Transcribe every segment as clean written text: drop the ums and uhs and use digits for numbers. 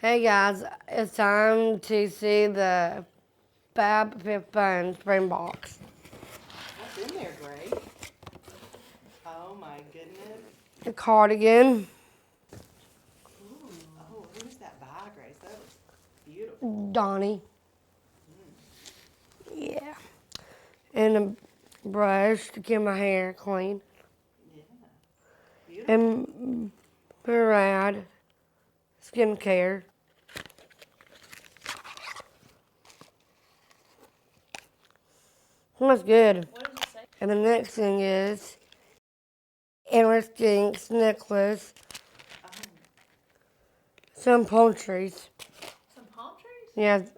Hey guys, it's time to see the FabFitFun spring box. What's in there, Gray? Oh my goodness. The cardigan, Ooh. Oh, who's that by, Grace? That looks beautiful. Donnie, yeah, and a brush to get my hair clean, Yeah. Beautiful. and Brad skincare. That's good. What does it say? And the next thing is Antler Skinks necklace, Oh, some palm trees. Some palm trees?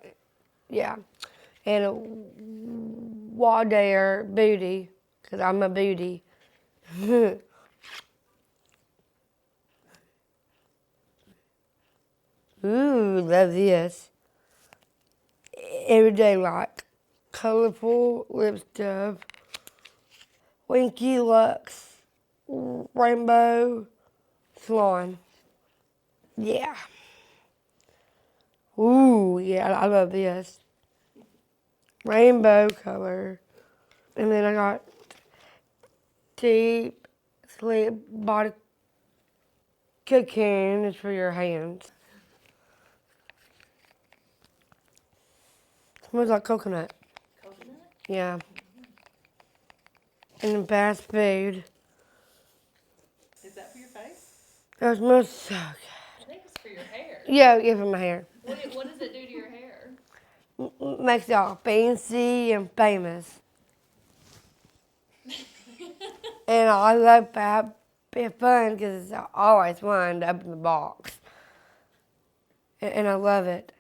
Yeah, and a Wadair booty, because I'm a booty. Ooh, love this. Everyday like colorful lip stuff, Winky Lux, rainbow salon. Yeah. Ooh, yeah, I love this. Rainbow color. And then I got deep sleep body cocoon is for your hands. Smells like coconut. Coconut? Yeah. And then fast food. is that for your face? That smells so good. I think it's for your hair. Yeah, for my hair. What does it do to your hair? Makes it all fancy and famous. And I love FabFitFun because it's always fun to open the box. And I love it.